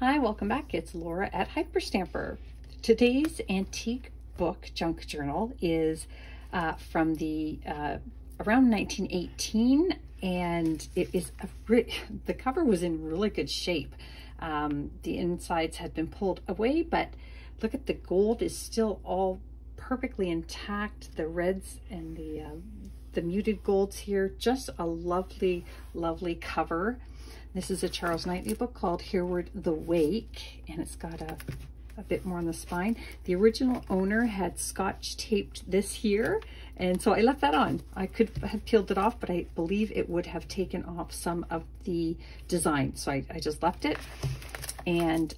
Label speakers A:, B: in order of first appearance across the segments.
A: Hi, welcome back. It's Laura at Hyperstamper. Today's antique book junk journal is from the around 1918, and it is the cover was in really good shape. The insides had been pulled away, but look at the gold is still all perfectly intact. The reds and the muted golds here, just a lovely, lovely cover. This is a Charles Knightley book called Hereward the Wake, and it's got a bit more on the spine. The original owner had scotch taped this here, and so I left that on. I could have peeled it off, but I believe it would have taken off some of the design. So I just left it, and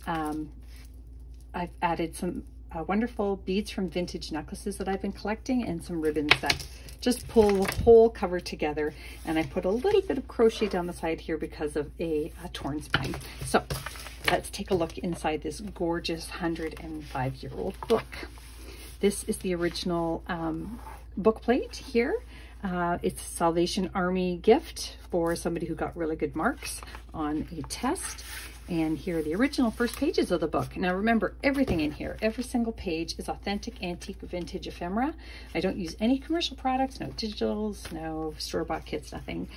A: I've added some wonderful beads from vintage necklaces that I've been collecting and some ribbons that just pull the whole cover together. And I put a little bit of crochet down the side here because of a torn spine. So let's take a look inside this gorgeous 105-year-old book. This is the original book plate here. It's a Salvation Army gift for somebody who got really good marks on a test. And here are the original first pages of the book. Now remember, everything in here, every single page is authentic, antique, vintage ephemera. I don't use any commercial products, no digitals, no store-bought kits, nothing.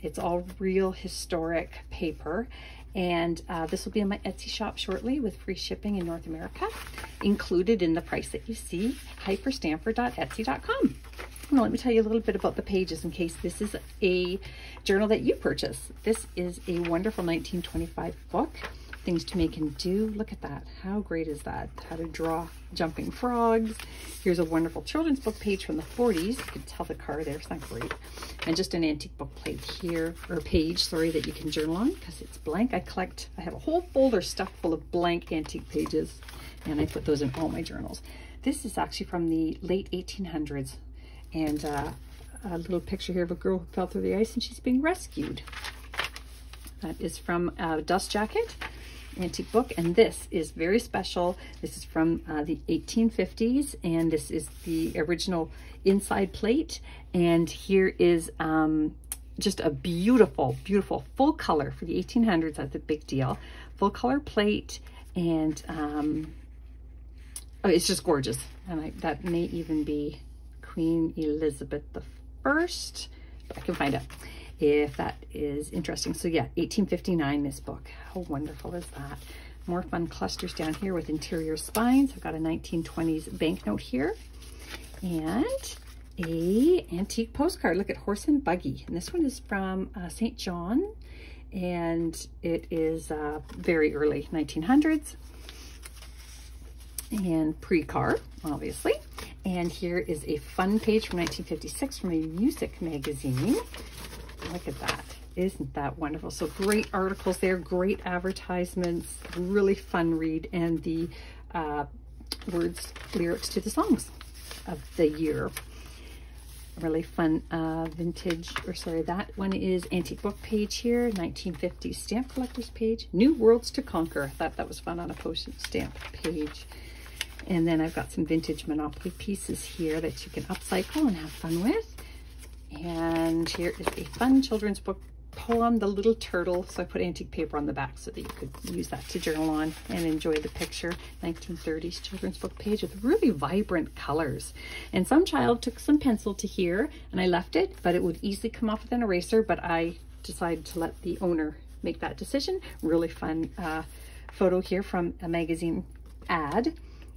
A: It's all real historic paper. And this will be in my Etsy shop shortly with free shipping in North America. Included in the price that you see, hyperstamper.etsy.com. Now, let me tell you a little bit about the pages in case this is a journal that you purchase. This is a wonderful 1925 book, Things to Make and Do. Look at that. How great is that? How to draw jumping frogs. Here's a wonderful children's book page from the 40s. You can tell the car there, it's not great. And just an antique book plate here, or page, sorry, that you can journal on because it's blank. I have a whole folder stuffed full of blank antique pages, and I put those in all my journals. This is actually from the late 1800s. And a little picture here of a girl who fell through the ice and she's being rescued. That is from Dust Jacket antique book, and this is very special. This is from the 1850s, and this is the original inside plate. And here is just a beautiful, beautiful full color for the 1800s. That's a big deal. Full color plate, and oh, it's just gorgeous. And that may even be Queen Elizabeth I, but I can find out if that is interesting. So yeah, 1859, this book. How wonderful is that? More fun clusters down here with interior spines. I've got a 1920s banknote here and a antique postcard. Look at Horse and Buggy, and this one is from St. John, and it is very early 1900s and pre-car, obviously. And here is a fun page from 1956 from a music magazine. Look at that. Isn't that wonderful? So great articles there, great advertisements, really fun read, and the lyrics to the songs of the year. Really fun that one is antique book page here, 1950s stamp collector's page. New Worlds to Conquer. I thought that was fun on a postage stamp page. And then I've got some vintage Monopoly pieces here that you can upcycle and have fun with. And here is a fun children's book poem, The Little Turtle. So I put antique paper on the back so that you could use that to journal on and enjoy the picture. 1930s children's book page with really vibrant colors. And some child took some pencil to here, and I left it, but it would easily come off with an eraser, but I decided to let the owner make that decision. Really fun photo here from a magazine ad.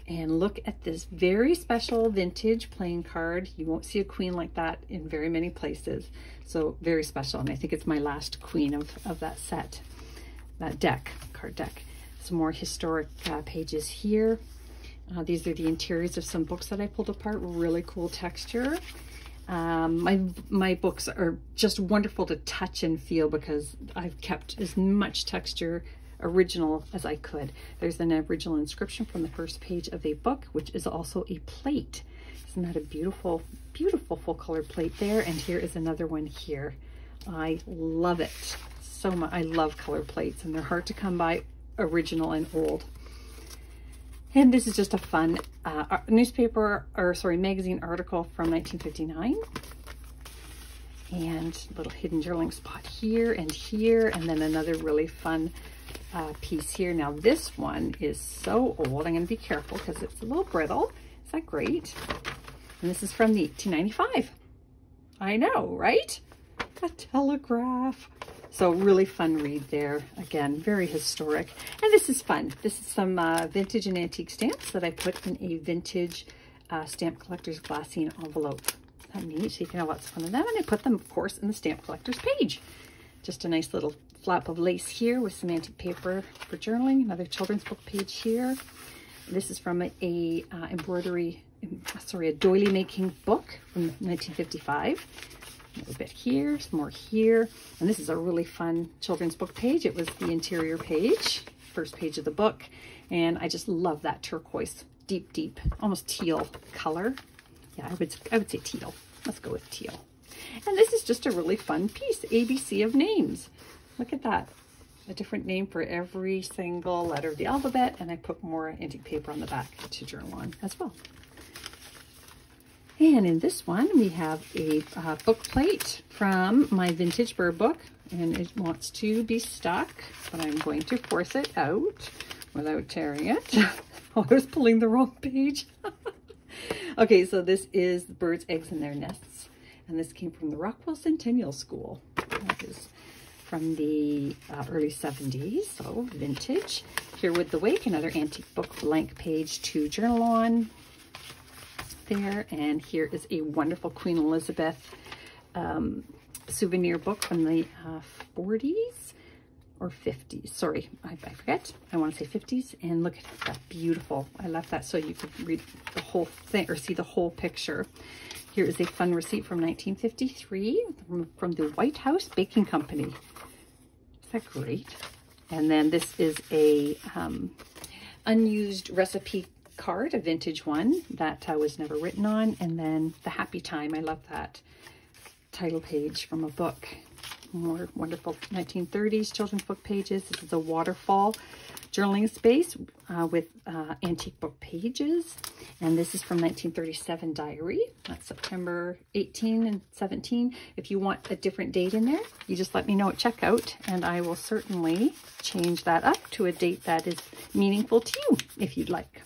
A: And look at this very special vintage playing card. You won't see a queen like that in very many places. So very special. And I think it's my last queen of that set, that deck, card deck. Some more historic pages here. These are the interiors of some books that I pulled apart. Really cool texture. My books are just wonderful to touch and feel because I've kept as much texture original as I could. There's an original inscription from the first page of a book, which is also a plate. Isn't that a beautiful, beautiful full color plate there? And here is another one here. I love it so much. I love color plates, and they're hard to come by, original and old. And this is just a fun magazine article from 1959. And a little hidden journaling spot here, and then another really fun piece here. Now this one is so old. I'm going to be careful because it's a little brittle. Is that great? And this is from the 1895. I know, right? A telegraph. So really fun read there. Again, very historic. And this is fun. This is some vintage and antique stamps that I put in a vintage stamp collector's glassine envelope. Isn't that neat? So you can have lots of fun with them. And I put them, of course, in the stamp collector's page. Just a nice little flap of lace here with some antique paper for journaling. Another children's book page here. This is from a doily making book from 1955. A little bit here, some more here. And this is a really fun children's book page. It was the interior page, first page of the book. And I just love that turquoise, deep, almost teal color. Yeah, I would say teal. Let's go with teal. And this is just a really fun piece, ABC of names. Look at that. A different name for every single letter of the alphabet. And I put more antique paper on the back to journal on as well. And in this one, we have a book plate from my vintage bird book, and it wants to be stuck, but I'm going to force it out without tearing it. Oh, I was pulling the wrong page. Okay, so this is the birds' eggs in their nests, and this came from the Rockwell Centennial School. That is from the early 70s, so vintage. Here with the Wake, another antique book blank page to journal on. There, and here is a wonderful Queen Elizabeth souvenir book from the 40s or 50s. Sorry, I forget. I want to say 50s. And look at that, beautiful. I left that so you could read the whole thing or see the whole picture. Here is a fun receipt from 1953 from the White House Baking Company. Is that great? And then this is a unused recipe card, a vintage one that was never written on. And then the Happy Time, I love that title page from a book. More wonderful 1930s children's book pages. This is a waterfall journaling space with antique book pages. And this is from 1937 diary. That's September 18 and 17. If you want a different date in there, you just let me know at checkout, and I will certainly change that up to a date that is meaningful to you if you'd like.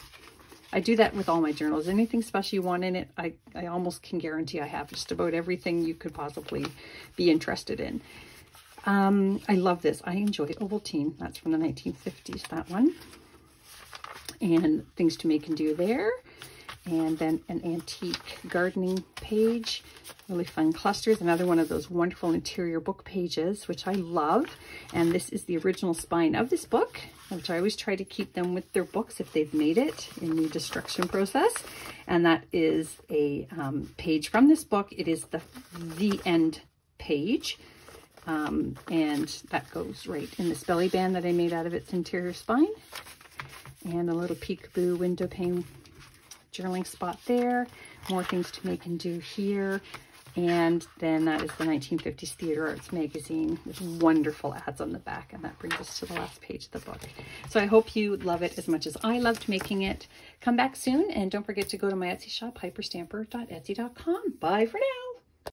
A: I do that with all my journals. Anything special you want in it, I almost can guarantee I have just about everything you could possibly be interested in. I love this. I enjoy Ovaltine. That's from the 1950s, that one. And things to make and do there. And then an antique gardening page. Really fun clusters. Another one of those wonderful interior book pages, which I love. And this is the original spine of this book, which I always try to keep them with their books if they've made it in the destruction process. And that is a page from this book. It is the end page. And that goes right in this belly band that I made out of its interior spine. And a little peekaboo window pane journaling spot there. More things to make and do here. And then that is the 1950s Theater Arts magazine with wonderful ads on the back. And that brings us to the last page of the book. So I hope you love it as much as I loved making it. Come back soon, and don't forget to go to my Etsy shop, hyperstamper.etsy.com. Bye for now.